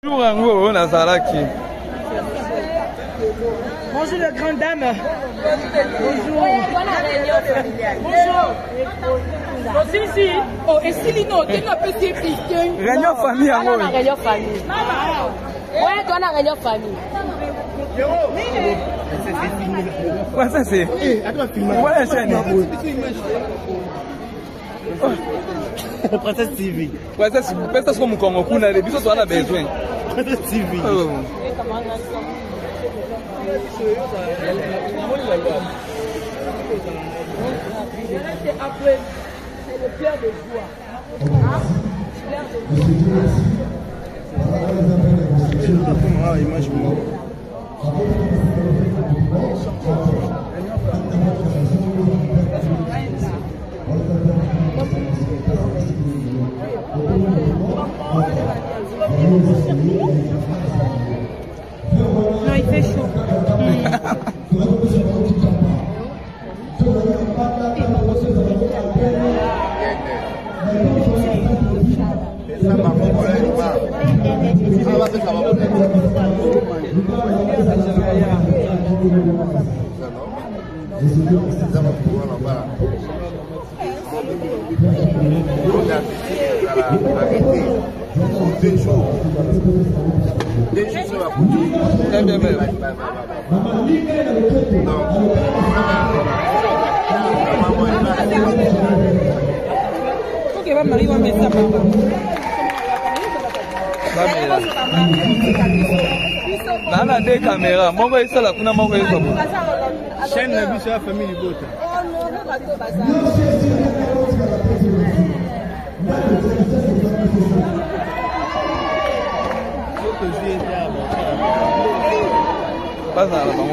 Bonjour, Nazaraki. Bonjour les grandes dames. Bonjour. Bonjour. Si, si. Oh, et si Lino, tu n'as pas été piqué. Réunion famille, on a réunion famille. Ouais, toi, on a réunion famille. Ouais, ça c'est. Ouais, chaîne. Princesse TV. Princesse comme Congo, on a des bisous, on a besoin. Princesse TV. Après, c'est le plein de joie. Non, il fait chaud. Ok, va Marie, va mettre ça papa. Nana des caméras, moi je suis là, kuna moi je suis là. Chaîne la vie sur la famille Libota. Pas dans la maman.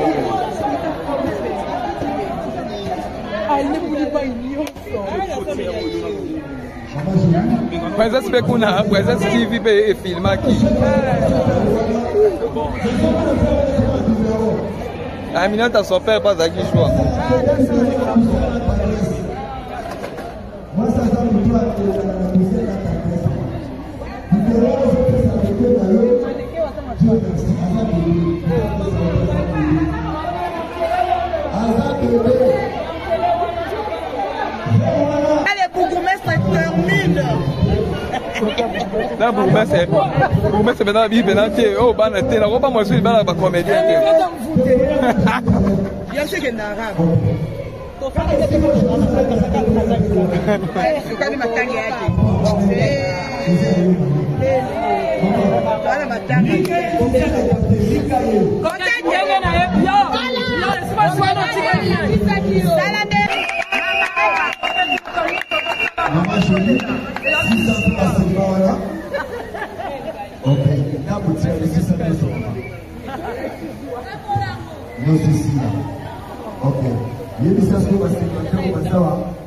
Ah, il ne voulait pas une Princesse Pekuna, Princesse TV et film aqui. A menina tá só pé para aqui choa. Allez, bourgmestre termine. Là, bourgmestre maintenant la Bible maintenant que oh ban était là, on pas moi suis ban la comédien. Bien sûr qu'il n'a pas.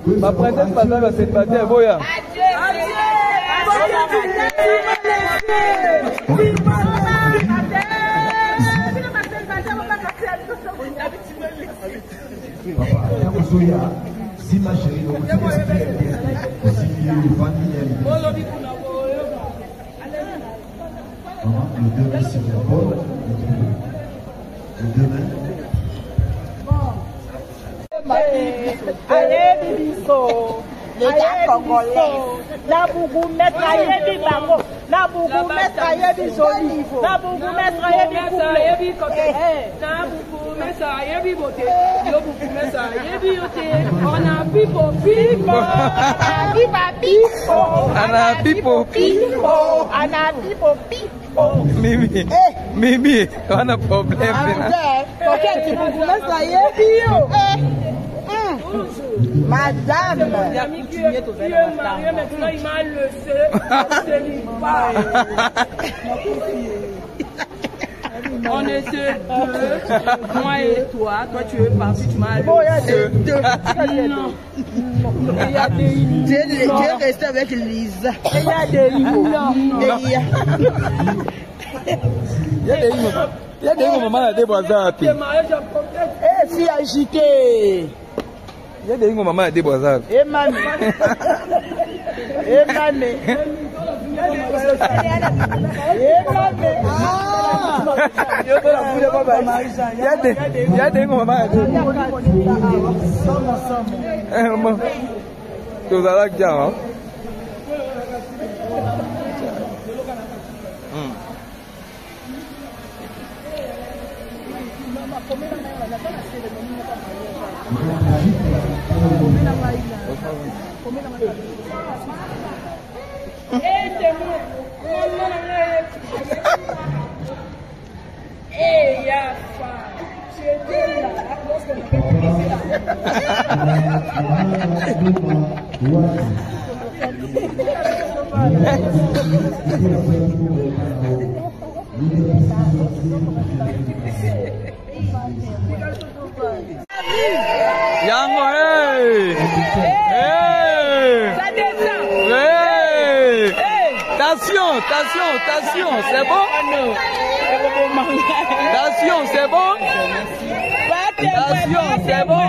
Ma princesse Pazal va se battre, Boya. Si ma chérie, le demain, c'est la bonne. Le demain. Allez, Bibiso. L'État congolais. La bourgmestre Ayebi Bango. La bourgmestre Ayebi Zoli. La bourgmestre Ayebi Couple. La bourgmestre Ayebi Beauté. Le bourgmestre Ayebi Beauté. On a pipo pipo. On a pipo pipo. On a pipo pipo. Mimi, on a problème. Ok, tu bourgmestre Ayebi. Madame, Dieu est marié, maintenant il m'a laissé. On était deux, moi et toi. Toi tu es parti, tu m'as laissé. Non. Il y a des îles. Tu es resté avec Lisa. Il y a des îles. Non. Il y a des moments à déboiser. Eh, si agité. Il y a des moments à déboiser. Eh, mamie. Eh, mamie. Il y a des moments. Tu vas là, hein? Yango, hey! Hey! Hey! Attention, c'est bon? Attention, c'est bon? Attention, c'est bon?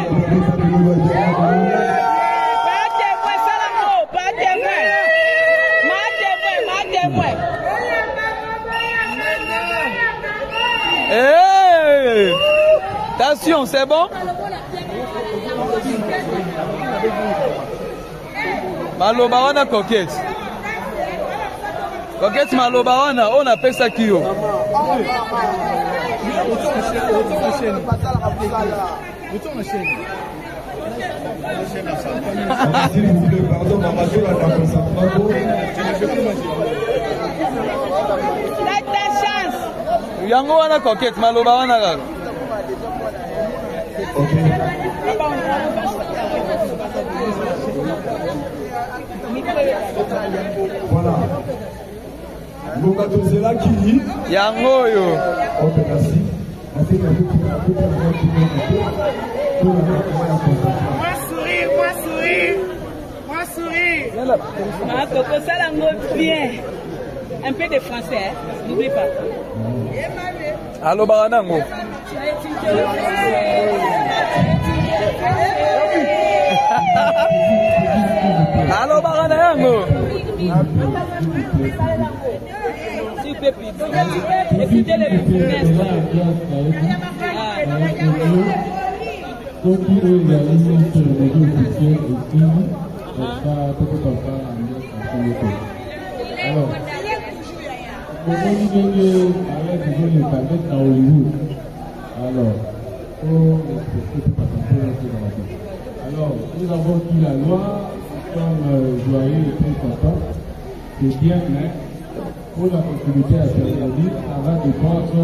Hey! Attention, c'est bon? Maloba wana coquette. Coquette maloba wana, on appelle ça kio. Yango wana coquette maloba wana kaka. Voilà. Lokatozela qui Yango yo. Ok, merci. Moi sourire. Ah, Coco, ça l'angle bien. Un peu de français, n'oublie pas. Allo baranango. Allo baranango. S'il peut plus. Écoutez les business. Alors, nous avons dit la loi, nous sommes joyeux et très contents. C'est bien clair. Pour la continuité à Saint-Denis, ça va dépendre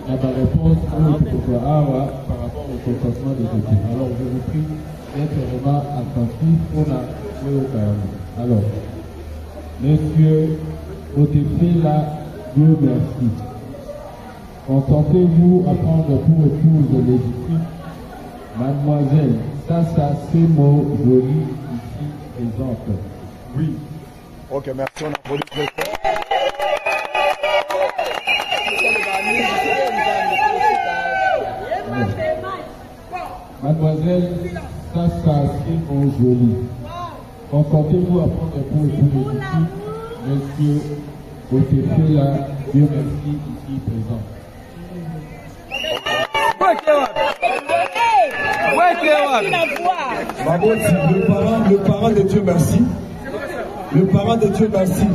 de la réponse par rapport au comportement des équipes. Alors, je vous prie d'être vraiment attentif pour la alors, Monsieur Otefela, Dieu merci. Consentez-vous à prendre pour épouse légitime Mademoiselle Sassa Semo Jolie, ici présente? Oui. Ok, merci, on a volé très fort. Mademoiselle Sassa Semo Jolie, consentez-vous à prendre pour épouse légitime Monsieur Otefela, Dieu merci, ici présent? Le parent de Dieu merci. Le parent de Dieu merci.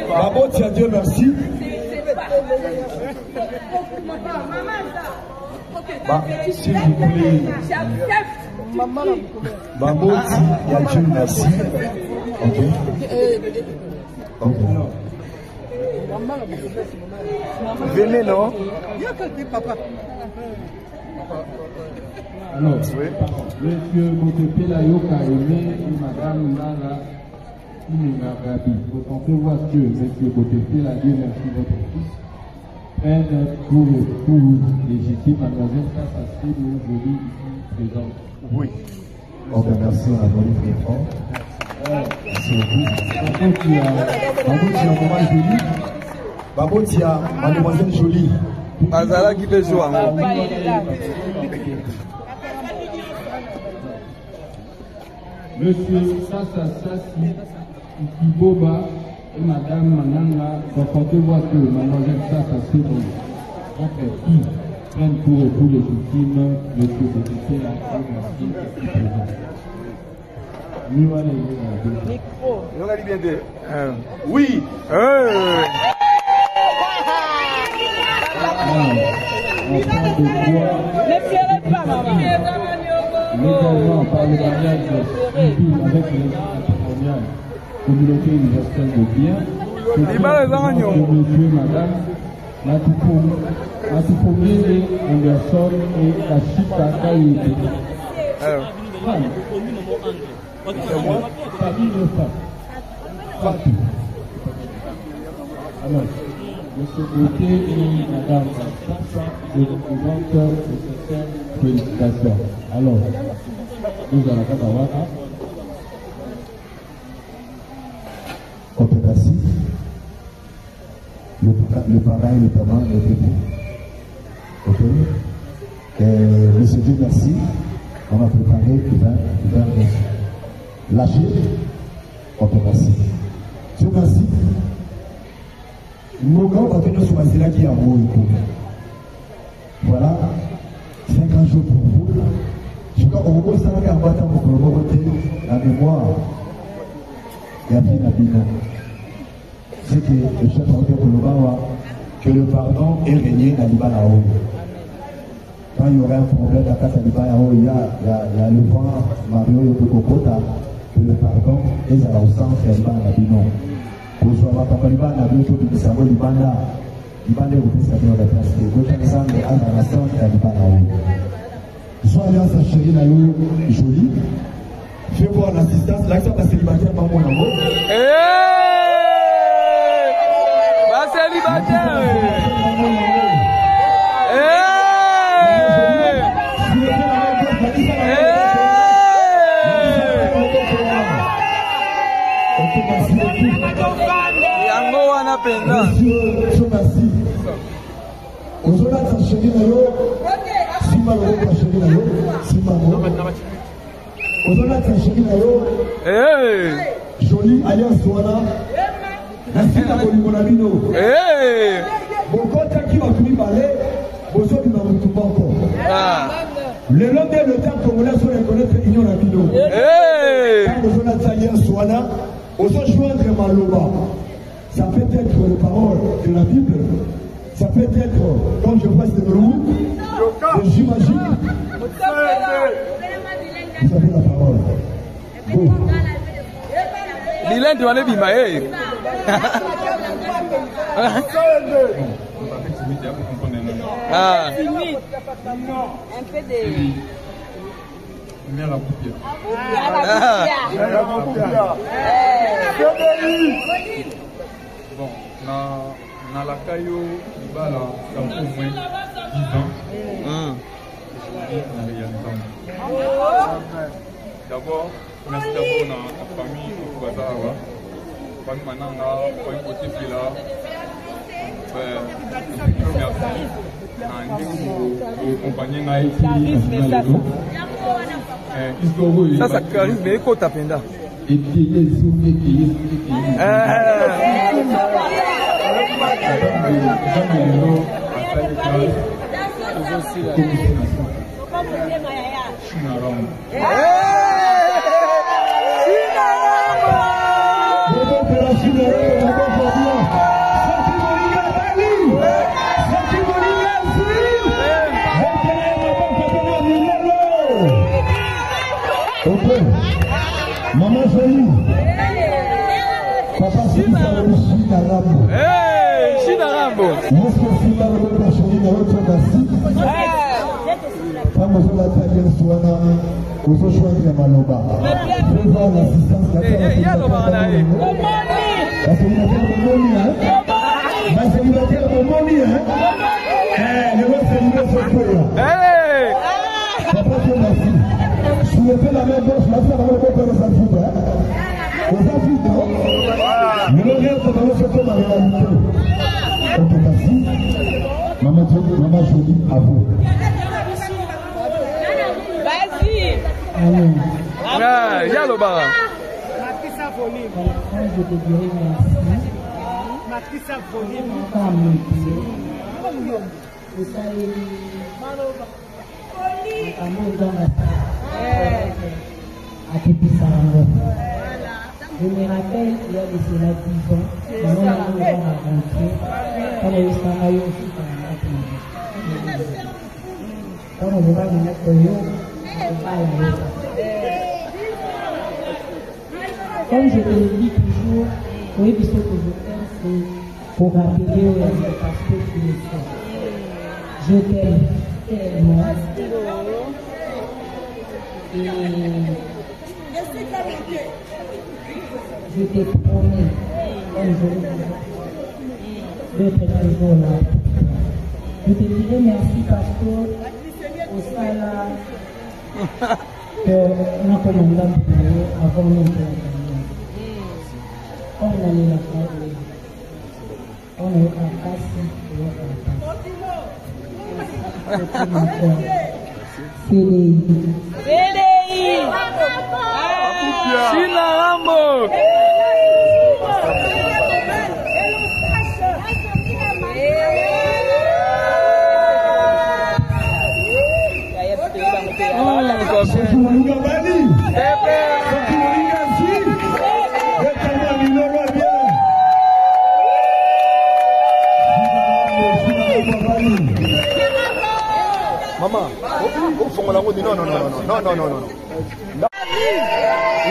Babo, tiens Dieu merci. S'il vous plaît. Babo, tiens Dieu merci. Ok. Ok. Venez, non? Alors, Monsieur Motepela Yoka aimé et Madame Lala Inagabi, consentez-vous à ce que Monsieur Motepela, Dieu merci votre fils, prenne pour épouse légitime Mademoiselle Sassa Semo Jolie ici présente? Oui. Ok, merci, on a volé très fort. Merci beaucoup. Babo, tu as maman jolie. Babo, tu as Mademoiselle Jolie. Azala qui fait jouer. Monsieur Sassa Sassi Ikiboba Et Madame Mananga, vous comptez voir que Mademoiselle Sassa Sebo, entre qui prennent pour époux légitime le député à merci qui présent. Nous allons aller. On a dit bien de. Oui. Ne pleurez pas, maman. Légalement, par le mariage civil avec les matrimoniales, communauté universelle de biens, monsieur, madame, Matupomile Anderson et Ashika Kaïde. Famille de femmes. Alors, monsieur Gauthier et madame Sassa, le représentant de cette félicitations. Alors, nous allons voir. Contrepartie. Le parrain et le parrain est debout. Ok. Monsieur Dieu, merci. On a préparé le vin. Lâchez. Contrepartie. Dieu merci. Mon gars va venir sur la qui est en haut. Voilà. 50 jours pour vous. Je crois qu'on va s'arrêter en battant pour voter la mémoire. Il y a bien la Bible. C'est que le chef que le pardon est régné à l'Ibana-haut. Quand il y aura un problème à casa l'Ibana-haut, il y a le vent Mario Yopokota, que le pardon est à la sens de l'Ibana-Bino. Pour soi, papa l'Ibana-Bino, tout ça, l'Ibana, l'Ibana est au Testament de la place. Le Testament est à la sens de l'Ibana-haut. Soit alliance à chérie Nalo jolie. Fais voir l'assistance, l'accent à célibataire par mon amour. Célibataire. Yango wana penda. Ozola tashiri na yo. Sima lo tashiri na yo. Sima mo. Ozola tashiri na yo. Jolie alliance wana. Nasina bolingo bino. Bokota qui va finir balé, bozo bina mutu boko. Le long de le temps congolais sur reconnaître union na bino. Bozo na tsalia soana, bozo joindre maloba. Ça peut être les paroles de la Bible. Ça peut être comme je vois c'est nous. J'imagine. Vous avez la parole. Bon. Bilan tu vas bimae. Un peu de... Bon, na la caillou, il va là, ça fait au moins 10 ans. D'abord, merci d'abord la famille au Bazar. Famille Mananga, famille côté Fila. Merci. Ça charisme, mais écoute ta penda. Maman jolie. Papa c'est ça le China Rambo. China Rambo. Moi c'est China Rambo la jolie na l'autre basi. Quand vous la taille soana, vous choisissez maloba. Vous voir l'assistance la terre. Ya lo banae. La célibataire Momoni hein. La célibataire Momoni hein. Le reste c'est une Papa c'est merci. Si vous faites la même chose, la faire la même chose, ça ne fout pas. On s'en fout, non? Mais le reste, c'est dans le secteur de la réalité. Ok, merci. Maman Jolie, à vous. Vas-y. Alors, Yalo Bara. je te dirai merci. Je me rappelle, il y a de cela 10 ans, nous avons rencontré, quand on travaillait aussi par la quand on va nous mettre comme je te le dis toujours, oui, ce que je fais, c'est pour rappeler parce que tu le sais. Je t'aime tellement. Et je te promets, un jour, d'être toujours là. Je te dirai merci parce que au Sala, que nous commandons avant notre on a eu la famille, on a eu la passe, Maman, non.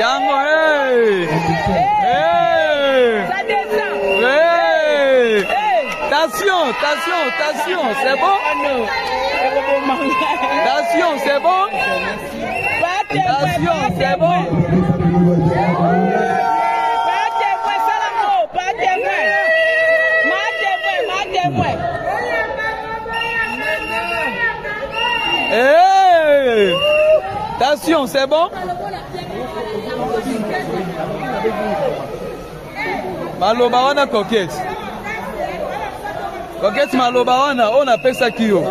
Yango, hey! Ça descend! Hey! Attention, c'est bon? Attention, c'est bon? Attention, c'est bon? Hey! Attention, c'est bon? Maloba wana coquette. Coquette maloba wana, on appelle ça kio.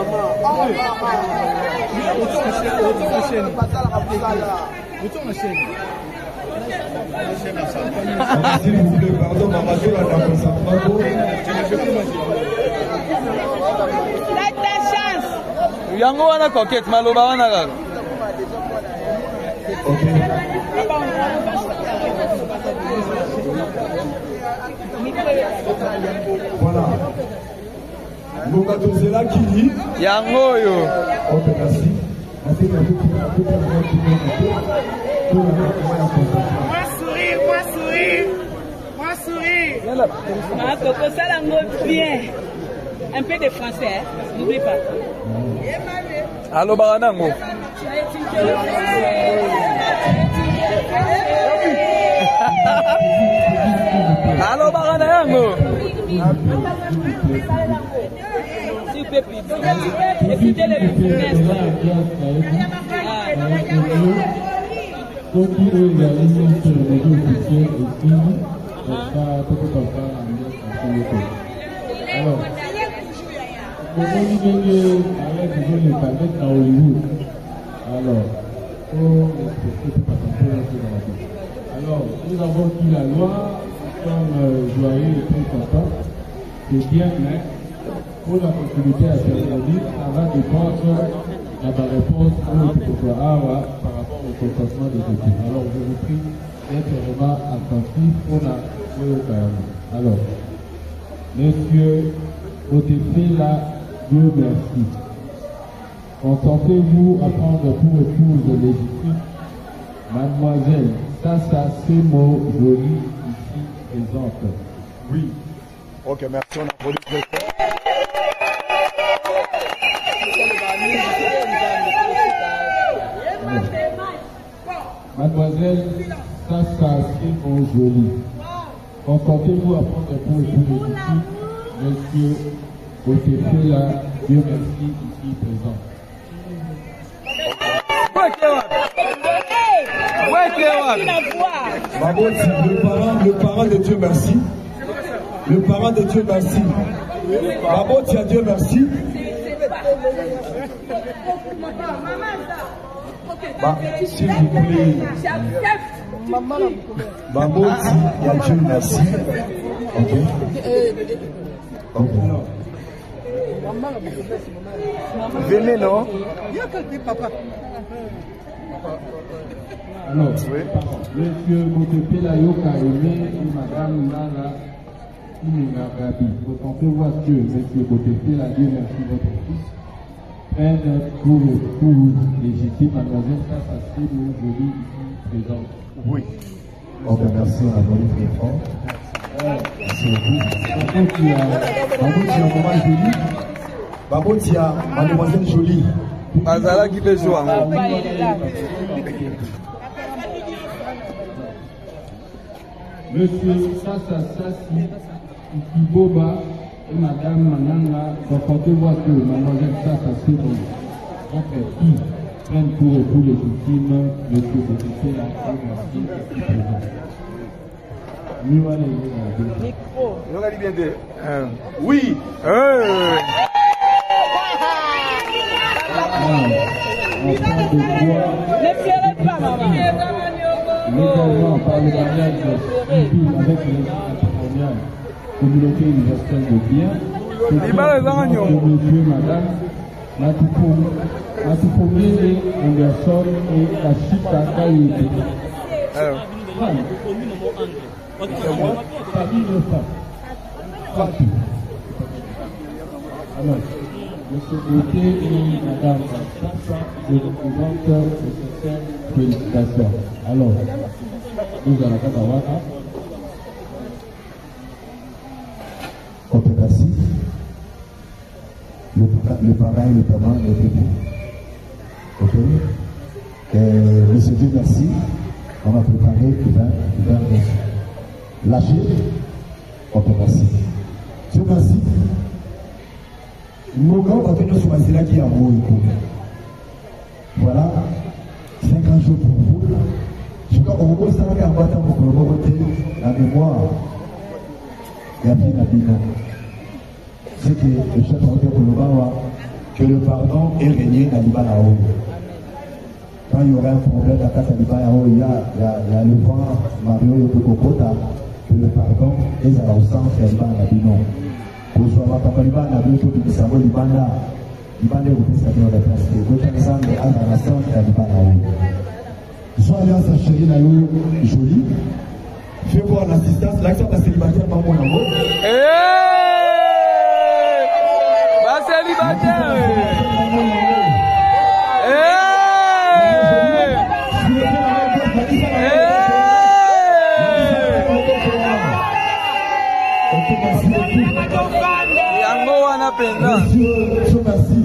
S'il vous plaît, pardon, maman, je vais la chance. Yango wana coquette, maloba wana kaka. Voilà. Nous avons là qui dit. Yango yo. Ok, merci. Merci. Moi sourire. Ma coco, ça langue bien. Un peu de français, hein? N'oublie pas. Allo baranango. Allo baranango. S'il peut éviter les funestes. Alors, nous avons pris la loi, nous sommes joyeux et très contents. C'est bien net. Pour la continuité à cette année, ça va dépendre de la réponse au tutorat par rapport au comportement des études. Alors, je vous prie d'être vraiment attentif pour la alors, Monsieur Otefela, Dieu merci. Contentez-vous à prendre pour épouse légitime Mademoiselle Sassa Semo Jolie, ici présente. Oui. Ok, merci, on applaudit très fort. Mademoiselle Sassa Semo Jolie. Contentez-vous à prendre pour épouse légitime Monsieur Otefela, Dieu merci, ici présent. Le parent de Dieu merci. Le parent de Dieu merci. Baboti à Dieu merci. S'il vous plaît. Baboti à Dieu merci. Ok. Ok. Venez, non? Alors, monsieur Motepela Yoka aimé et madame Nala Inenagabi. Donc, on peut voir que monsieur Motepela, Dieu merci votre fils, prenne pour légitime mademoiselle Sassa Sébou, jolie ici présente. Oui. Ok, merci à Maurice Lefort. Babotia, mademoiselle Jolie. Mazala qui fait jouer. Monsieur Sassa Sassi Ikiboba et madame Mananga, donc on peut voir que mademoiselle Sassa Sébou, votre fille, prenne pour légitime monsieur Botepela et merci présent. Oui. Ne pleurez pas, maman. Légalement, par le mariage civil avec les matrimoniales, communauté universelle de biens, de monsieur et madame, la Tupomine Anderson et la Chita Kaïté. Alors, monsieur Gauthier et madame Sassa, je vous présente ces sincères félicitations. Alors, nous allons voir. Ok, merci. Le pareil, le paiement était bon. Ok. Monsieur Dieu, merci. On va préparer le vin lâché. Ok, merci. Dieu merci. Mon gars va venir sur la qui a mouillé. Voilà, 50 jours pour vous. Je crois qu'on va s'arrêter en battant pour que l'on vote la mémoire. Et après, la Bible. C'est que le chef de que le pardon est régné dans l'Ibanao. Quand il y aura un problème à la Libanao, il y a le vent Mario Yopokota, que le pardon est à l'ensemble de l'Ibanao. Pour soi, papa Libana, Dieu qui s'en va Libana, Libana est au service de la place. Votre ensemble à la nation de l'Ibanao. Soit alliance à chérie Nayo jolie. Fais voir l'assistance, là, ça va célibataire par mon amour. Célibataire. Yango wana penda. Merci.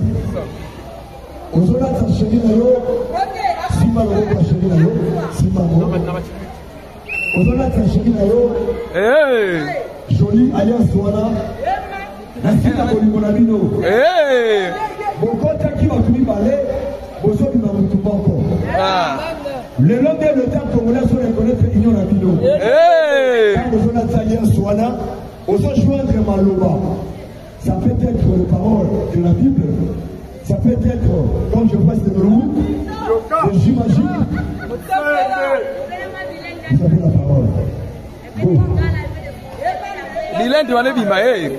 Aujourd'hui, ça chérie Nayo. Simba le roi chérie Nayo. Simba le roi. Aujourd'hui, ça chérie Nayo. Jolie alliance voilà. Merci à Bolimonabino. Beaucoup qui va tout parler, beaucoup qui va tout pas encore. Le long de le temps congolais sont reconnaître l'union Nabino. Quand vous avez alliance voilà, vous allez joindre Maloba. Ça peut être les paroles de la Bible. Ça peut être, comme je vois c'est le loup, le jus magique. Vous avez la parole. Bon. Bilen tu vas le bimaye.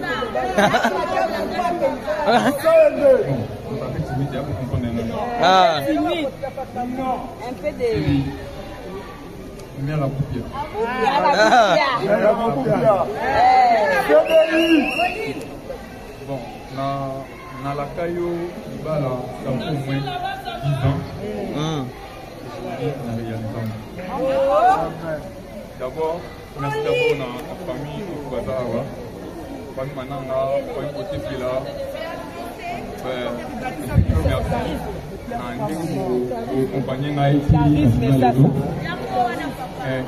Ah. Un peu de. Bon, na la caillou, Ibala, ça fait au moins 10 ans. D'abord, merci d'abord à la famille de Bazarawa. Famille Mananga, famille côté Fila.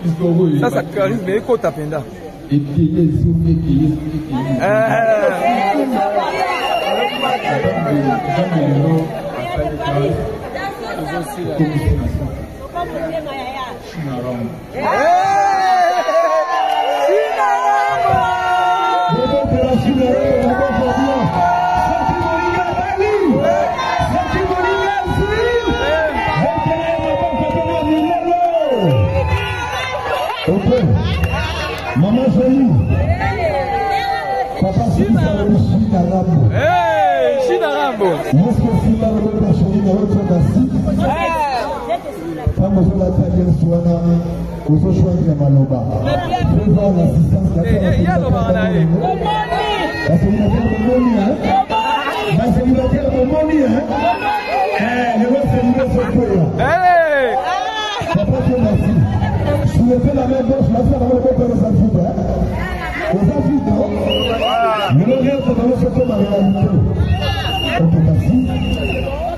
Merci. Ça, ça charisme, mais écoute, t'as penda. Et puis, Maman jolie. Yambo.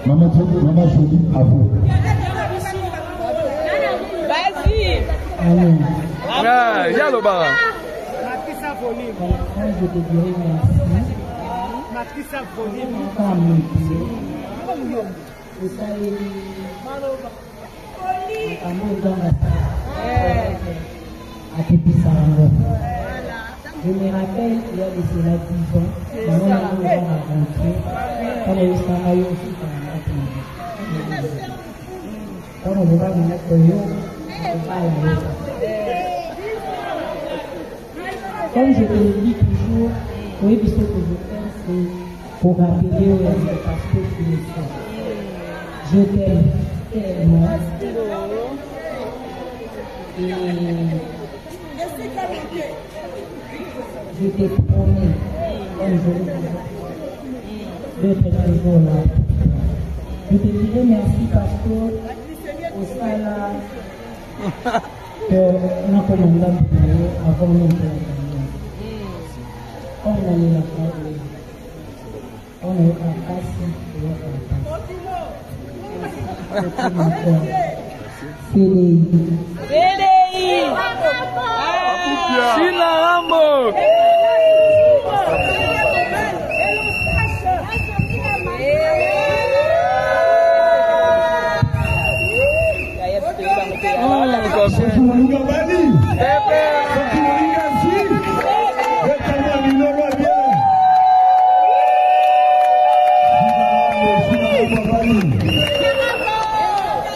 Maman Jolie, à vous. Vas-y. Ah, Yalo Bara. Je te dirai je me rappelle, il y a de cela 10 ans, nous avons rencontré, quand on travaillait aussi par la quand on va venir pour nous, on va aller. Comme je te le dis toujours, oui, ce que je fais, c'est pour rappeler aux pasteurs qui le font. Je t'aime tellement. Et je te promets, un jour, d'être toujours là. Je te dirai merci, pasteur, au Sala, que nous commandons avant notre campagne. On a eu la famille, on a eu la passe, CDI. China Rambo.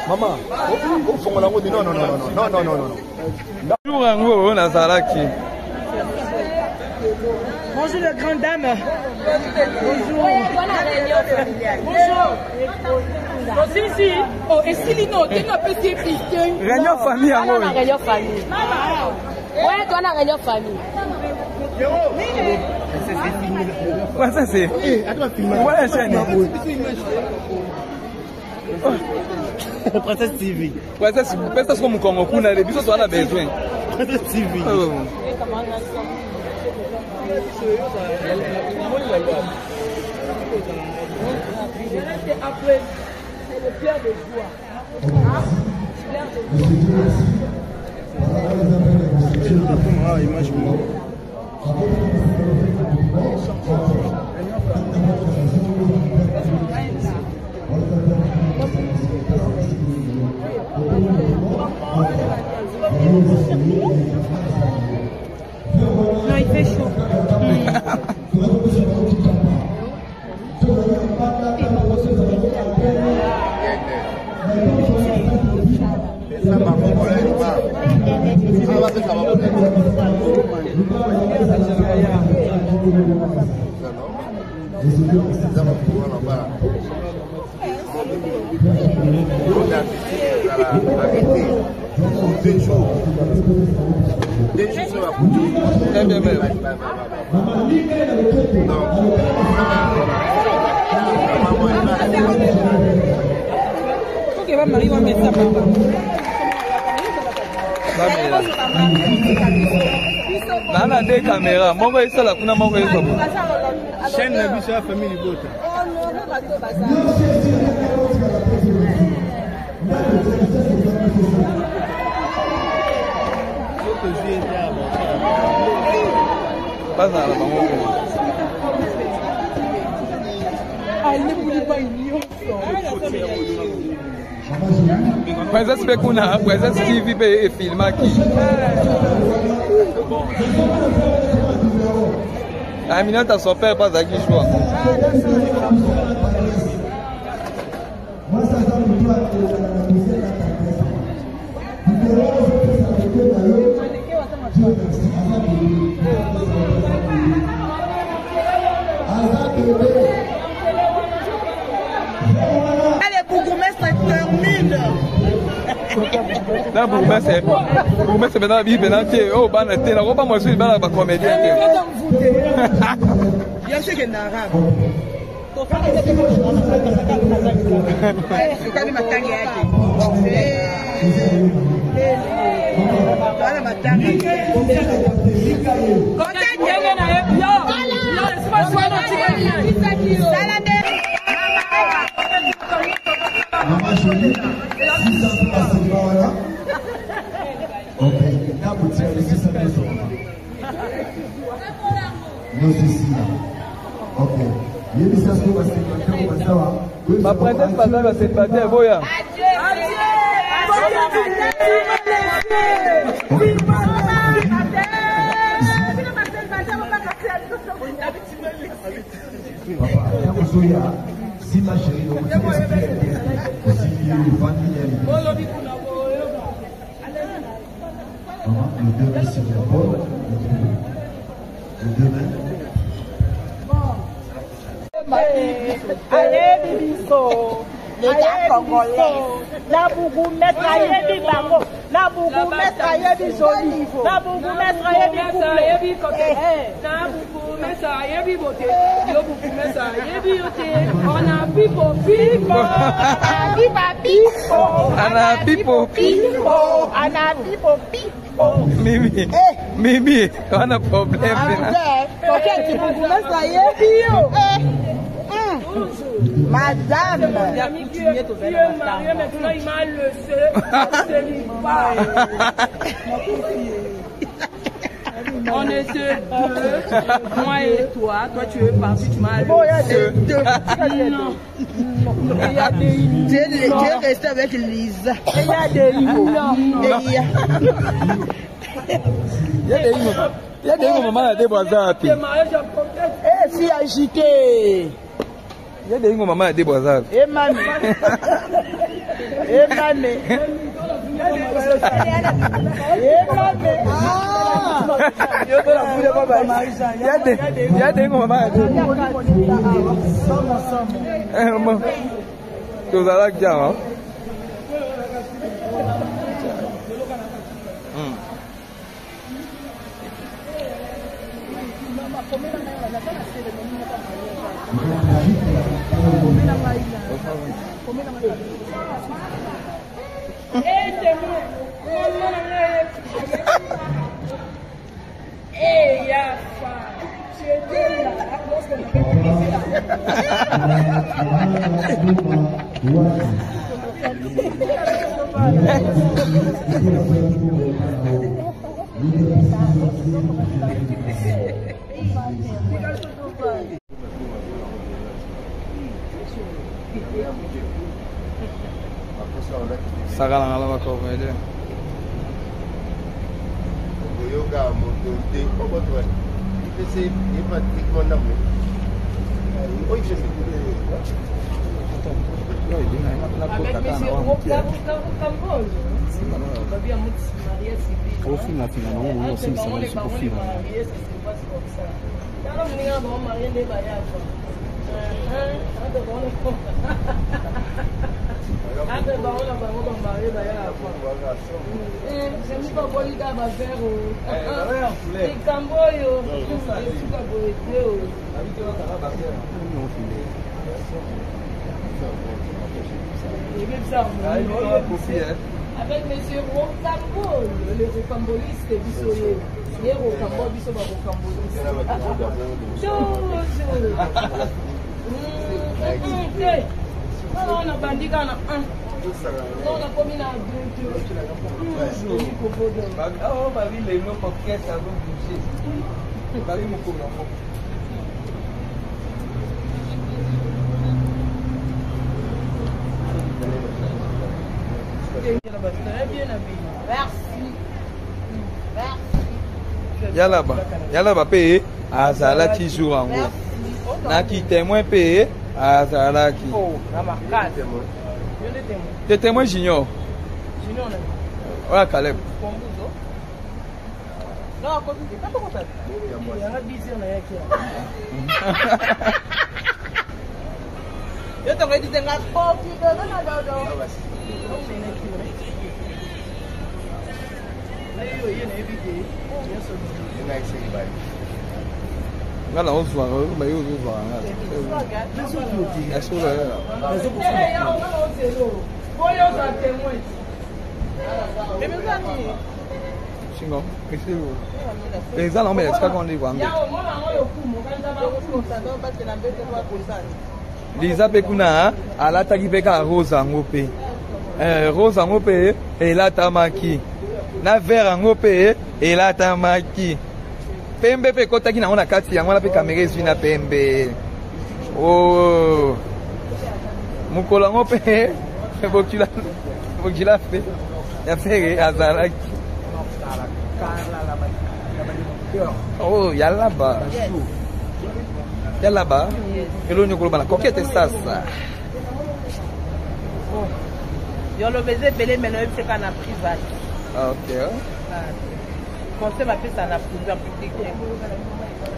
Maman, non. Bonjour les grandes dames. Bonjour. Bonjour. Si. Oh, et si Lino, tu n'as pas si piston. Réunion famille, réunion famille. Ouais, toi, la réunion famille. Ouais, ça c'est. Ouais, chaîne. Princesse TV. Princesse comme Congo, on a des bisous, on a besoin. Princesse TV. Après, c'est le plein de joie. Non, il fait chaud. Nana des caméras, mon gars, ça la kuna mon gars, chaîne la vie sur la famille Libota. Pas ça, Princesse Bekuna, Princesse TV et film aqui. A menina tá só pé para daqui, João. Na bourgmestre maintenant bi penalty oh bana te na ko ba mo so bana ba comédien te. Bien sûr que n'arabe. Ma princesse Pazza va se battre, voya. Si ma chérie, donc tu aussi le 2 mai sur l'épaule, le 2 mai. Allez, Bibiso. L'État congolais. La bourgmestre Ayebi Bango. La bourgmestre Ayebi Joli. La bourgmestre Ayebi Koubé. La bourgmestre Ayebi Boté. Le bourgmestre Ayebi Yoté. On a pipo pipo. Ana pipo pipo. Ana pipo pipo. Mimi, on a problème. Ok, tu bourgmestre Ayebi yo. Madame, maintenant il m'a laissé. On était deux, moi et toi. Toi tu es parti, tu m'as laissé. Non. Il y a des tu es resté avec Lisa. Il y a des Il y a des moments à déboiser. Eh, fille agitée. Il y a des moments à déboiser. Eh, mamie. Eh, mamie. Il y a des moments à déboiser. Tu as la gamme. Saga lang alam ako pwede. Yoga motonte oboto ese ni pratiquement na mo. Oi je sais. Avec monsieur Rocambole, le rocamboliste Bissoye. Il est rocambole, Bisso va rocamboliste. On a bandit quand on a un. On a commis à deux. Ah, on va vivre les noms pour qu'est-ce que ça va bouger. On va vivre mon commandant. Yala ba paye azala ti jour en haut. Na qui témoin payé azala qui. Oh, na marquage. T'es témoin junior. Junior là. Ouais, Caleb. Non, à cause de pas comment ça. Il y a un bisi on a yaki. Yo t'aurais dit un sport tu donnes na dodo. Ngala uzwa bayi uzwa ngala. Esura. Singo, kesibu. Eza na mbele tsaka kondi kwambe. Liza pe kuna alata ki pe ka rosa ngope. Rosa ngope elata maki. Na vera ngope elata maki. Pembe pe kota ki na ona kati yango na pe kamera ezwi na pembe. Oh. Mukola ngope bokila fe. Ya fere azaraki. Oh, y'a là-bas. Y'a là-bas. Et l'on est global. Coquette ça. Yo le baiser belé mais c'est qu'on a privé. Ok. Conseil m'a fait ça na privé en public.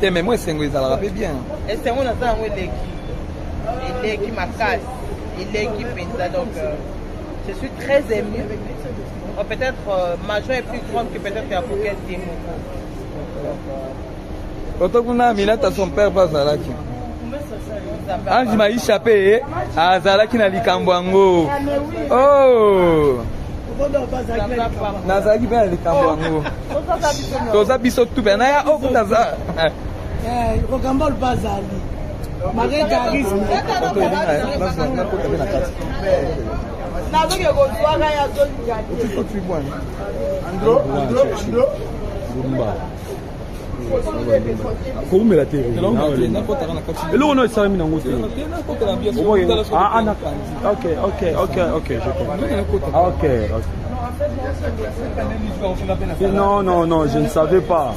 T'es mais moi c'est ngwe ça la rappelle bien. Et c'est on a ça on est qui m'a casse. Il est qui pensa donc je suis très ému. Peut-être Majon est plus grande que peut-être la Fouquet Timoko. Quand on a mis là, son père pas Zalaki. Ange m'a échappé à Zalaki na Likambwango. Oh! Nazaki bien Likambwango. Toza biso tout bien. Naya oh Naza. Rokambol Bazali. Marie charisme. Como ela teve? Ele não sabe não gostei. Ok, je comprends. Ok. Non, je ne savais pas.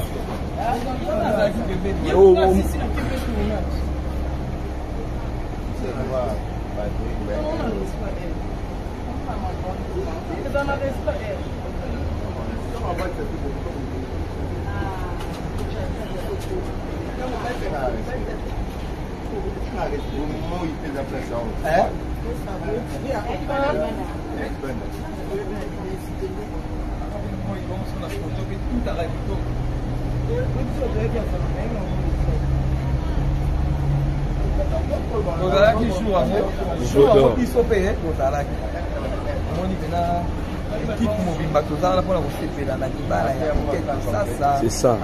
C'est ça.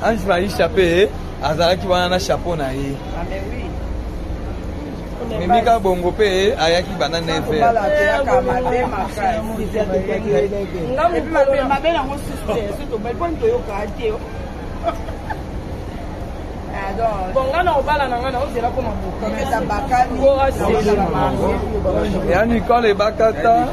Ange va échapper à Zalaki wana chapeau na ye. Mimika bongo pe ayaki bana neve. Ya Nicole Bakata.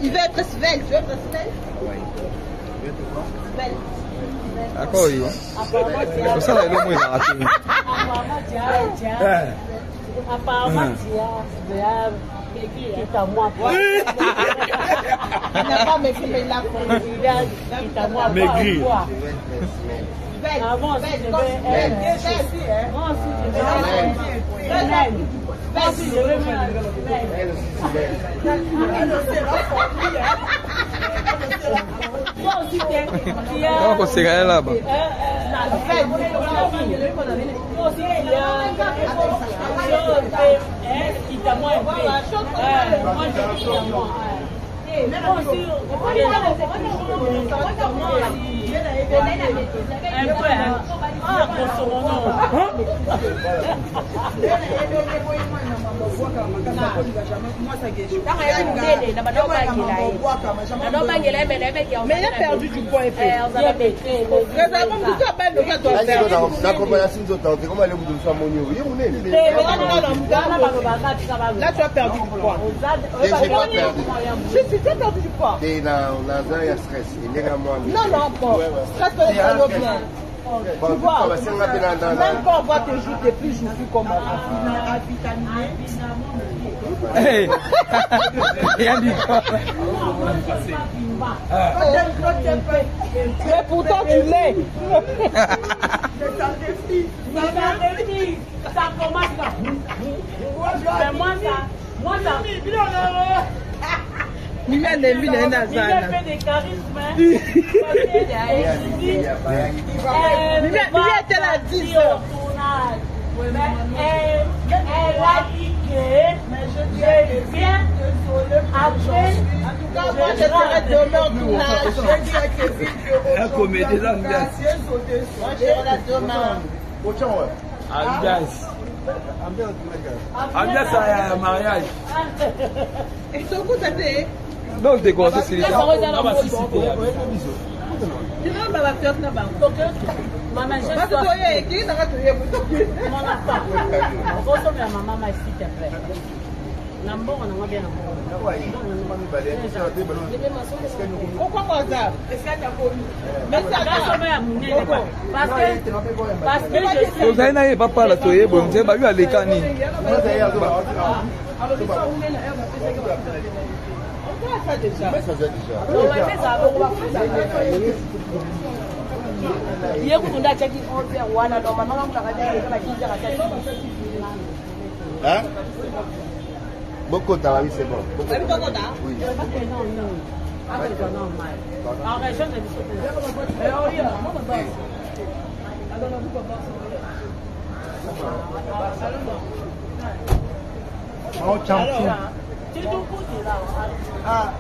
Il veut être svelte, tu veux être svelte? D'accord, oui. C'est ça, le mot est raté. Apparemment, il t'a moi. Il n'a pas maigri, mais il a compris. Il t'a moi. Maigri. Avant, si je vais. Moi aussi, je vais. On s'est gagné là-bas. Mais il a perdu du poids. Là, tu as perdu du poids. Si, tu as perdu du poids. Non, bon. Stress peut être bien. Tu vois, même quand on voit tes joues, t'es plus joufflu comme vitaminé. Hey! Rien dit quoi. Mais pourtant tu l'es. Ça commence là. Mais moi ça. Mimia n'est plus d'un Nazana. Fait des charismes. Mimia était là 10 heures. Elle a dit que je viens après. En tout cas, moi je serai demain au tournage. Je dis à Kevin que un comédie d'ambiance. Moi je serai là demain. Ambiance. Ambiance à mariage. Et ton coup ça t'est. Donc décoration c'est ça. Tu n'as pas la fête là-bas. Maman, je suis Parce que tu es qui n'a pas tué pour toi. Mon enfant. Bonsoir à ma maman s'il te plaît. Nambo on a bien. Pourquoi pas ça? Est-ce qu'il y a connu? Mais ça parce que je suis. Vous avez n'avez pas parlé de bon, vous avez vu à l'écani. Hein? Beaucoup de oui, c'est bon. Oui. Ah,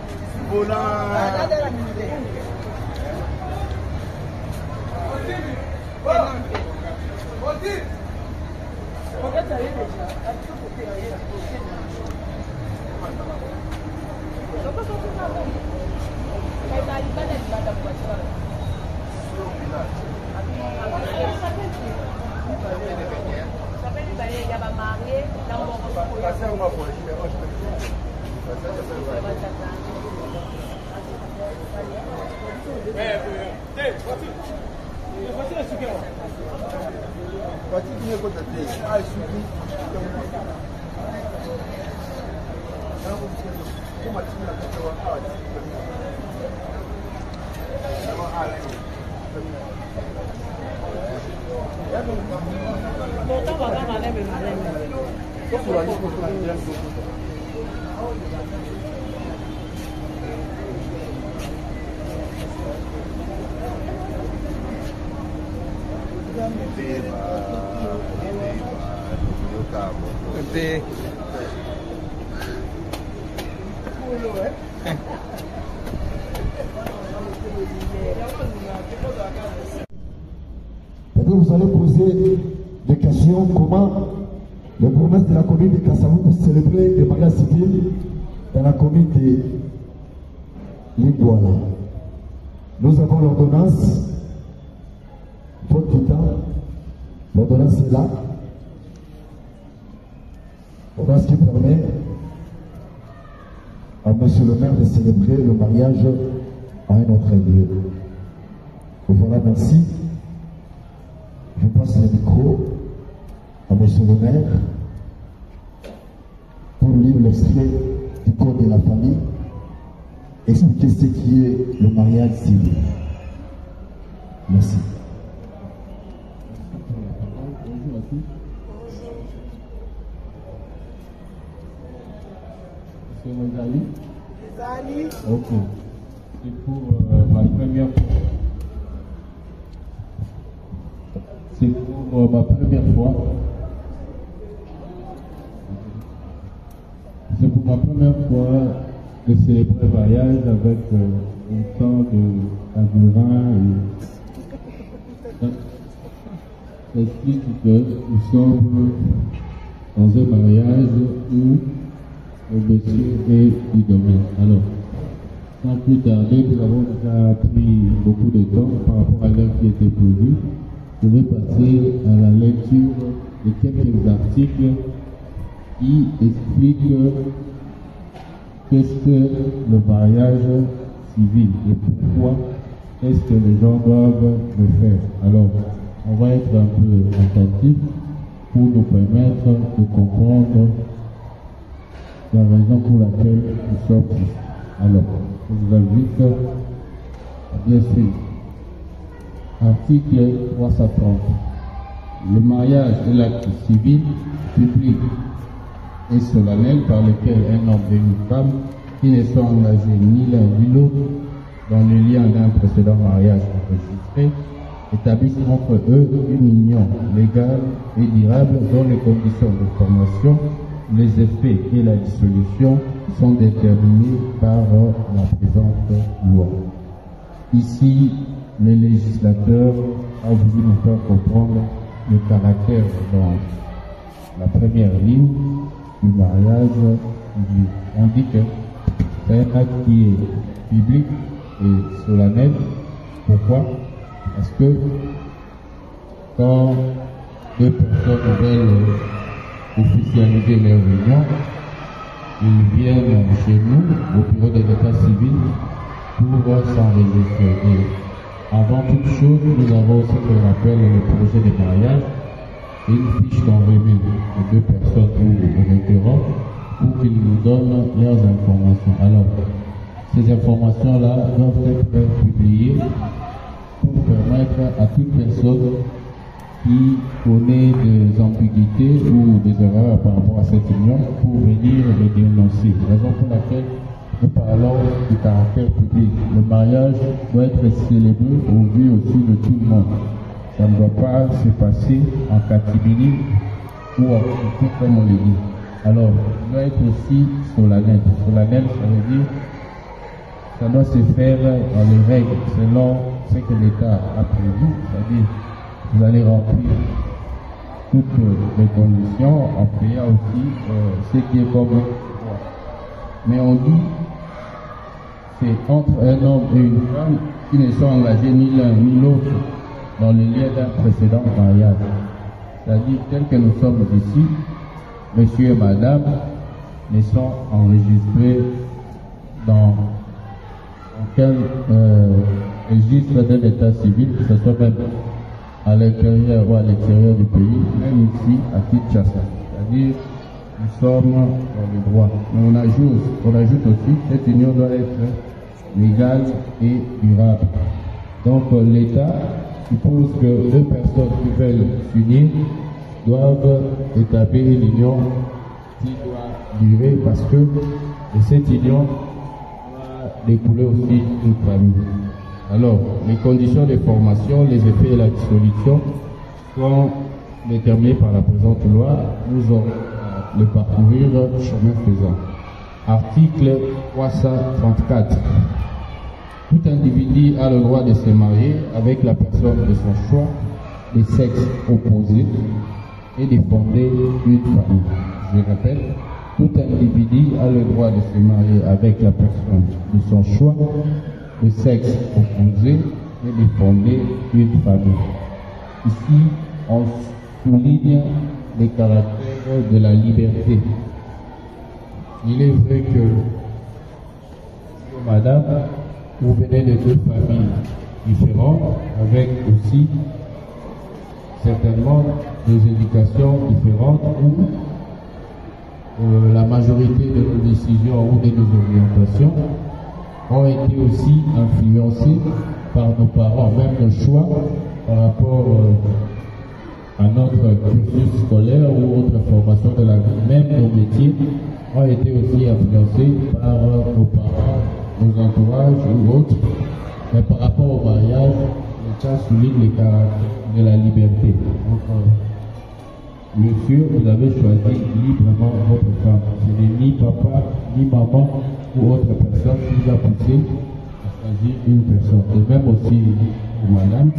Peut-être vous allez poser des questions comment les promesses de la commune de Kassavou pour célébrer les mariages civils dans la commune de Lingouala. Nous avons l'ordonnance, faute du temps, l'ordonnance est là. L'ordonnance qui permet à monsieur le maire de célébrer le mariage à un autre lieu. Voilà, merci. Je passe le micro à monsieur le maire pour lire l'extrait du code de la famille, expliquer ce qui est le mariage civil. Merci. C'est Rosalie. Ok. C'est pour ma première fois. C'est pour ma première fois. C'est pour ma première fois de célébrer le mariage avec autant d'agréments et explique que nous sommes dans un mariage où le monsieur est du domaine. Alors, sans plus tarder, nous avons déjà pris beaucoup de temps par rapport à l'heure qui était prévue. Je vais passer à la lecture de quelques articles qui expliquent qu'est-ce que le mariage civil et pourquoi est-ce que les gens doivent le faire. Alors, on va être un peu attentif pour nous permettre de comprendre la raison pour laquelle nous sommes ici. Alors, je vous invite à bien suivre. Article 330. Le mariage est l'acte civil, public et solennel par lequel un homme et une femme qui ne sont engagés ni l'un ni l'autre dans le lien d'un précédent mariage enregistré établissent entre eux une union légale et durable dont les conditions de formation, les effets et la dissolution sont déterminés par la présente loi. Ici, le législateur a voulu nous faire comprendre le caractère dans la première ligne du mariage civil. On dit que c'est un acte qui est public et solennel. Pourquoi? Parce que quand deux personnes veulent officialiser leur union, ils viennent chez nous, au bureau de l'état civil, pour s'enregistrer. Et avant toute chose, nous avons ce qu'on appelle le projet de mariage et une fiche d'enrôlement de deux personnes ou référents pour qu'ils nous donnent leurs informations. Alors, ces informations-là doivent être publiées pour permettre à toute personne qui connaît des ambiguïtés ou des erreurs par rapport à cette union pour venir les dénoncer. Raison pour laquelle nous parlons du caractère public. Le mariage doit être célébré au vu aussi de tout le monde. Ça ne doit pas se passer en catimini ou en culture comme on le dit. Alors, il doit être aussi solennel. Solennel, ça veut dire ça doit se faire dans les règles, selon ce que l'État a prévu. C'est-à-dire, vous allez remplir toutes les conditions en payant aussi ce qui est comme droit. Mais on dit c'est entre un homme et une femme qui ne sont engagés ni l'un ni l'autre dans le lien d'un précédent mariage. C'est-à-dire, tel que nous sommes ici, monsieur et madame ne sont enregistrés dans aucun registre d'un état civil, que ce soit même à l'intérieur ou à l'extérieur du pays, même ici à Kinshasa. C'est-à-dire, nous sommes dans le droit. Mais on ajoute aussi, cette union doit être légale et durable. Donc l'État suppose que deux personnes qui veulent s'unir doivent établir une union qui doit durer parce que de cette union doit découler aussi une famille. Alors, les conditions de formation, les effets et la dissolution sont déterminés par la présente loi. Nous aurons le parcourir chemin faisant. Article 334. Tout individu a le droit de se marier avec la personne de son choix, de sexe opposé, et de fonder une famille. Je répète, tout individu a le droit de se marier avec la personne de son choix, de sexe opposé, et de fonder une famille. Ici, on souligne les caractères de la liberté. Il est vrai que, madame, vous venez de deux familles différentes, avec aussi certainement des éducations différentes où la majorité de nos décisions ou de nos orientations ont été aussi influencées par nos parents, même nos choix par rapport à notre cursus scolaire ou autre formation de la vie, même nos métiers ont été aussi influencés par nos parents nos entourages ou autres. Mais par rapport au mariage, l'État souligne les caractères de la liberté. Donc, monsieur, vous avez choisi librement votre femme. Ce n'est ni papa, ni maman ou autre personne qui vous a poussé à choisir une personne. Et même aussi madame.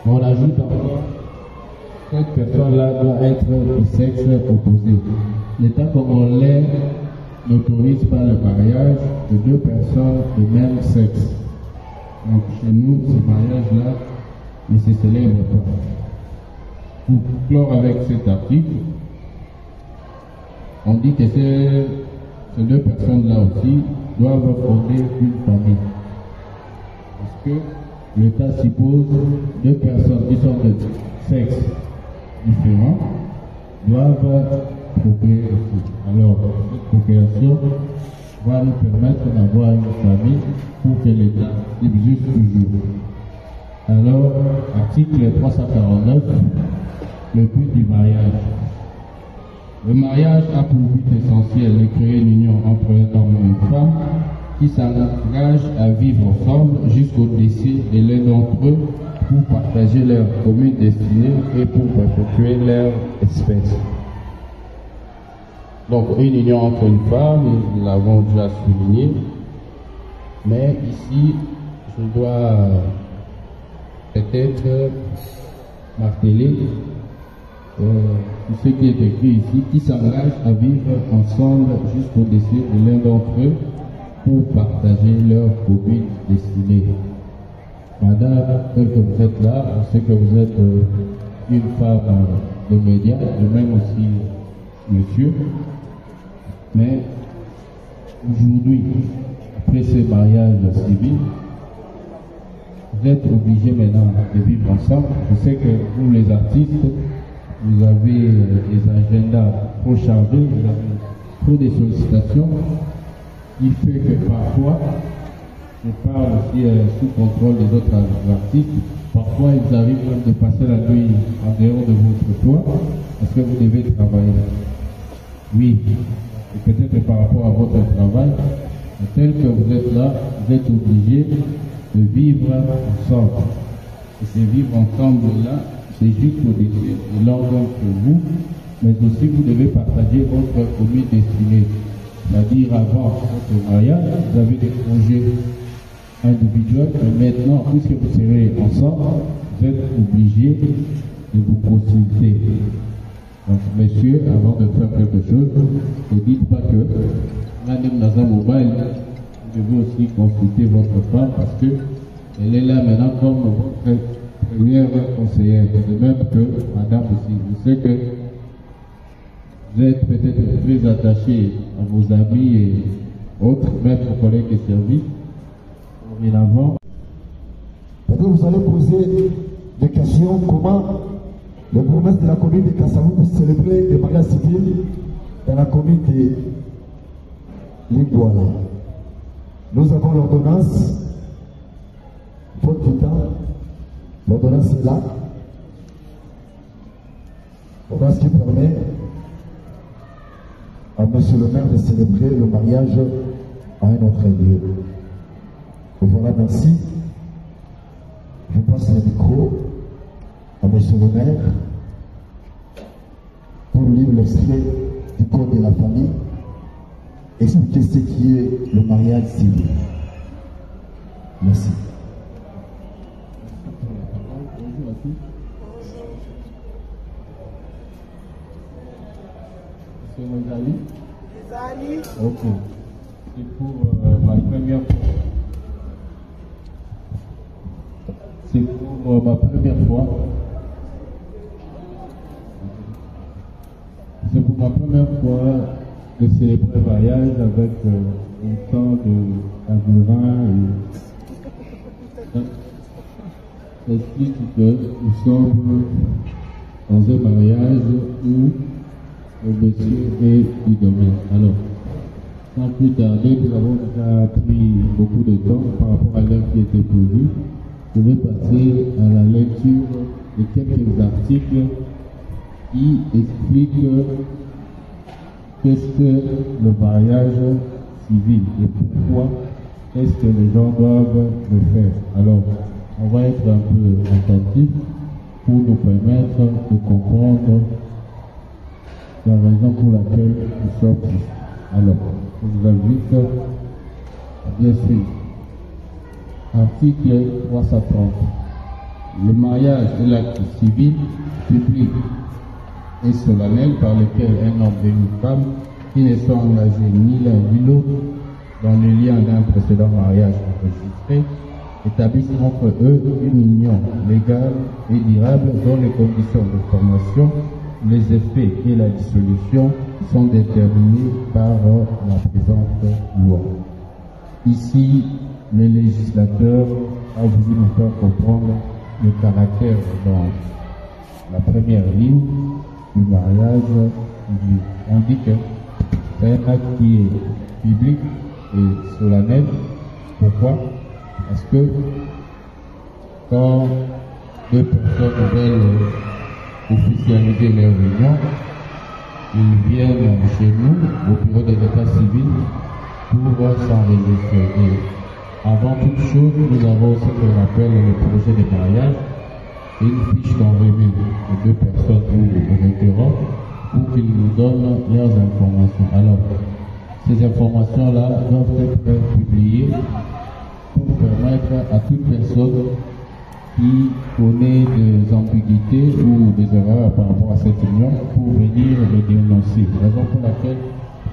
On ajoute encore, cette personne-là doit être du sexe opposé. L'État congolais n'autorise pas le mariage de deux personnes de même sexe. Donc chez nous, ce mariage-là ne se célèbre pas. Pour clore avec cet article, on dit que ces deux personnes-là aussi doivent fonder une famille. Parce que l'État suppose deux personnes qui sont de sexe différent doivent procréer aussi. Alors, cette procréation va nous permettre d'avoir une famille pour que l'État subsiste toujours. Alors, article 349, le but du mariage. Le mariage a pour but essentiel de créer une union entre un homme et une femme qui s'engagent à vivre ensemble jusqu'au décès de l'un d'entre eux pour partager leur commune destinée et pour perpétuer leur espèce. Donc une union entre une femme, nous l'avons déjà souligné, mais ici je dois peut-être marteler ce qui est écrit ici, qui s'engagent à vivre ensemble jusqu'au décès de l'un d'entre eux pour partager leur commune destinée. Madame, tel que vous êtes là, on sait que vous êtes une femme de médias, de même aussi monsieur. Mais aujourd'hui, après ce mariage civil, vous êtes obligés maintenant de vivre ensemble. Je sais que vous les artistes, vous avez des agendas trop chargés, vous avez trop de sollicitations. Il fait que parfois, je parle aussi sous contrôle des autres artistes, parfois ils arrivent même de passer la nuit en dehors de votre toit parce que vous devez travailler. Oui, et peut-être par rapport à votre travail, tel que vous êtes là, vous êtes obligés de vivre ensemble. Et ce vivre ensemble là, c'est juste au décès de l'un d'entre vous, mais aussi vous devez partager votre commune destinée. C'est-à-dire avant votre mariage, vous avez des projets individuels, mais maintenant, puisque vous serez ensemble, vous êtes obligés de vous consulter. Donc, messieurs, avant de faire quelque chose, ne dites pas que madame dans un mobile, vous devez aussi consulter votre femme parce que elle est là maintenant comme votre première conseillère, de même que madame aussi. Je sais que vous êtes peut-être très attachés à vos amis et autres, même vos collègues de service. Dorénavant, peut-être vous allez poser des questions comment le bourgmestre de la commune de Kassavou peut célébrer le mariage civil dans la commune de Lingouala. Nous avons l'ordonnance, faute du temps, l'ordonnance est là. L'ordonnance qui permet à monsieur le maire de célébrer le mariage à un autre lieu. Voilà, merci. Je passe le micro à monsieur le maire pour lire l'extrait du code de la famille, expliquer ce qui est le mariage civil. Merci. Bonjour à tous. C'est Rosalie. Ok. C'est pour ma première fois. C'est pour ma première fois. C'est pour ma première fois de célébrer le mariage avec autant d'agurins et ça explique que nous sommes dans un mariage où le monsieur est du domaine. Alors, sans plus tarder, nous avons déjà pris beaucoup de temps par rapport à l'heure qui était prévue. Je vais passer à la lecture de quelques articles qui expliquent qu'est-ce que le mariage civil et pourquoi qu'est-ce que les gens doivent le faire. Alors, on va être un peu attentif pour nous permettre de comprendre la raison pour laquelle nous sommes ici. Alors, je vous invite à bien suivre. Article 330. Le mariage est l'acte civil, public et solennel par lequel un homme et une femme qui ne sont engagés ni l'un ni l'autre dans le lien d'un précédent mariage enregistré établissent entre eux une union légale et durable dont les conditions de formation, les effets et la dissolution sont déterminés par la présente loi. Ici, le législateur a voulu nous faire comprendre le caractère dans la première ligne du mariage public. On dit que c'est un acte qui est public et solennel. Pourquoi? Parce que quand deux personnes veulent officialiser leur union, ils viennent chez nous, au bureau de l'état civil, pour s'enregistrer. Et avant toute chose, nous avons ce qu'on appelle le projet de mariage et une fiche d'enrôlement de deux personnes ou référents pour qu'ils nous donnent leurs informations. Alors, ces informations-là doivent être publiées pour permettre à toute personne qui connaît des ambiguïtés ou des erreurs par rapport à cette union pour venir le dénoncer. Raison pour laquelle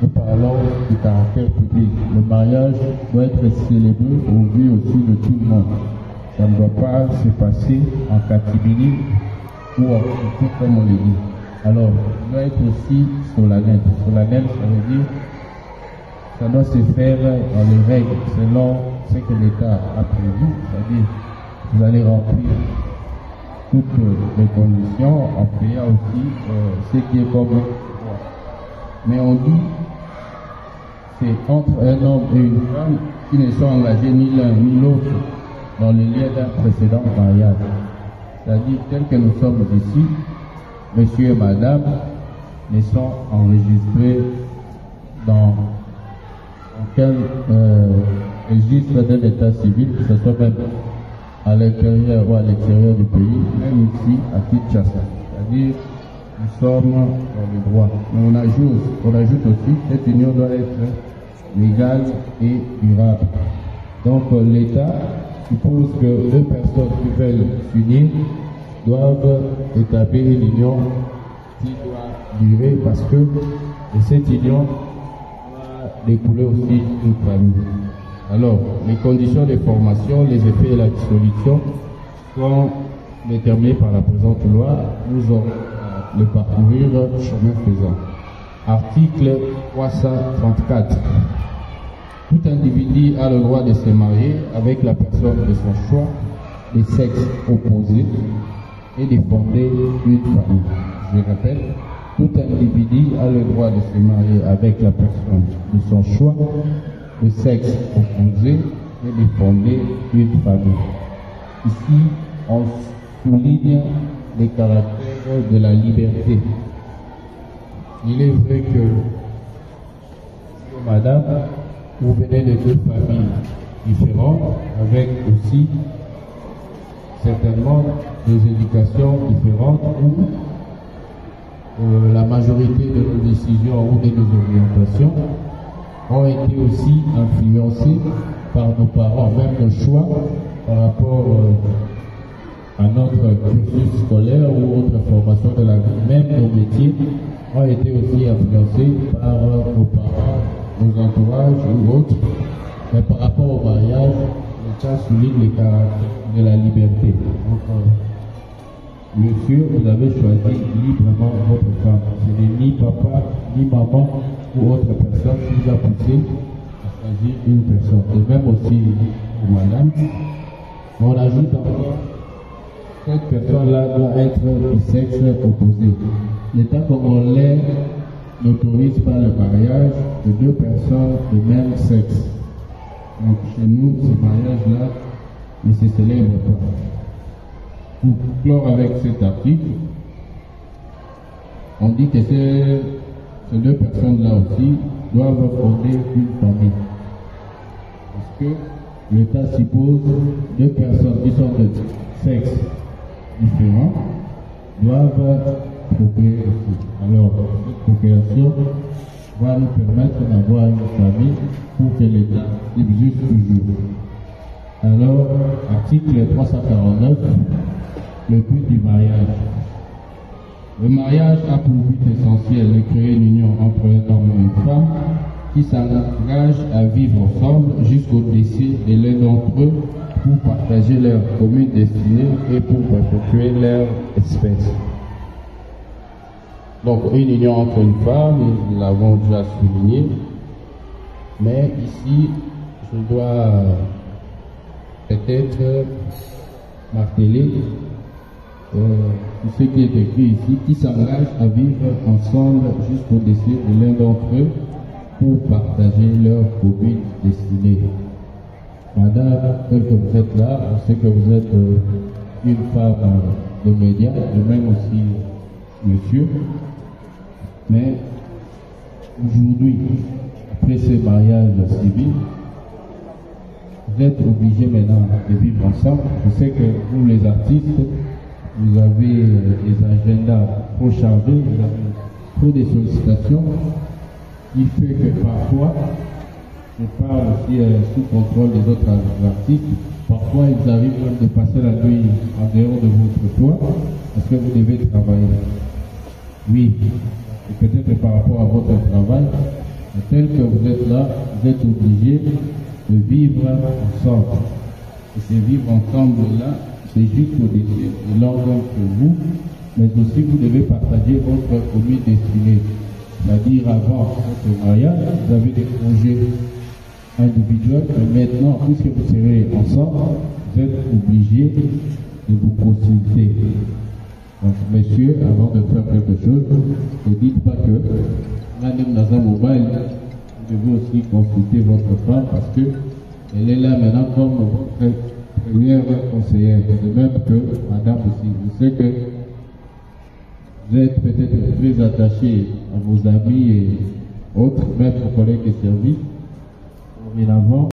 nous parlons du caractère public. Le mariage doit être célébré au vu aussi de tout le monde. Ça ne doit pas se passer en catimini ou en tout comme on le dit. Alors, il doit être aussi solennel. Solennel, ça veut dire ça doit se faire dans les règles, selon ce que l'État a prévu. C'est-à-dire, vous allez remplir toutes les conditions en payant aussi ce qui est comme droit. Mais on dit c'est entre un homme et une femme qui ne sont engagés ni l'un ni l'autre dans le lien d'un précédent mariage. C'est-à-dire, tel que nous sommes ici, monsieur et madame ne sont enregistrés dans aucun registre d'un état civil, que ce soit même à l'intérieur ou à l'extérieur du pays, même ici à Kinshasa. C'est-à-dire, nous sommes dans le droit. Mais on ajoute aussi, cette union doit être légale et durable. Donc l'État suppose que deux personnes qui veulent s'unir doivent établir une union qui doit durer parce que de cette union doit découler aussi une famille. Alors, les conditions de formation, les effets et la dissolution sont déterminés par la présente loi. Nous aurons le parcourir chemin faisant. Article 334. Tout individu a le droit de se marier avec la personne de son choix, des sexes opposés, et de fonder une famille. Je répète, tout individu a le droit de se marier avec la personne de son choix, de sexe opposé, et de fonder une famille. Ici, on souligne les caractères de la liberté. Il est vrai que, madame, vous venez de deux familles différentes, avec aussi certainement des éducations différentes où la majorité de nos décisions ou de nos orientations ont été aussi influencées par nos parents, même nos choix par rapport à notre cursus scolaire ou autre formation de la vie, même nos métiers ont été aussi influencés par nos parents, nos entourages ou autres. Mais par rapport au mariage, l'État souligne les caractères de la liberté. Donc, bien sûr, vous avez choisi librement votre femme. Ce n'est ni papa, ni maman ou autre personne qui vous a poussé à choisir une personne. Et même aussi pour madame, on ajoute encore cette personne-là doit être du sexe opposé. L'État congolais n'autorise pas le mariage de deux personnes de même sexe. Donc chez nous, ce mariage-là ne se célèbre pas. Pour clore avec cet article, on dit que ces deux personnes-là aussi doivent fonder une famille. Parce que l'État suppose deux personnes qui sont de sexe différents doivent procréer aussi. Alors, cette procréation va nous permettre d'avoir une famille pour que l'État subsiste toujours. Alors, article 349, le but du mariage. Le mariage a pour but essentiel de créer une union entre un homme et une femme qui s'engagent à vivre ensemble jusqu'au décès de l'un d'entre eux pour partager leur commune destinée et pour perpétuer leur espèce. Donc une union entre une femme, nous l'avons déjà souligné, mais ici je dois peut-être marteler ce qui est écrit ici, qui s'engagent à vivre ensemble jusqu'au décès de l'un d'entre eux pour partager leur commune destinée. Madame, tel que vous êtes là, on sait que vous êtes une femme de médias, de même aussi monsieur. Mais aujourd'hui, après ce mariage civil, vous êtes obligés maintenant de vivre ensemble. Je sais que vous les artistes, vous avez des agendas trop chargés, vous avez trop de sollicitations, qui fait que parfois, je parle aussi sous contrôle des autres artistes, parfois ils arrivent même de passer la nuit en dehors de votre toit, parce que vous devez travailler. Oui, et peut-être par rapport à votre travail, tel que vous êtes là, vous êtes obligés de vivre ensemble. Et ce vivre ensemble là, c'est jusqu'au décès de l'un d'entre vous, mais aussi vous devez partager votre commune destinée. C'est-à-dire avant votre mariage, vous avez des congés individuels, mais maintenant, puisque vous serez ensemble, vous êtes obligés de vous consulter. Donc, messieurs, avant de faire quelque chose, ne dites pas que Madame Naza Mobile, vous devez aussi consulter votre femme parce que elle est là maintenant comme votre première conseillère, de même que Madame aussi. Je sais que vous êtes peut-être très attachés à vos amis et autres, même vos collègues de service. Dorénavant,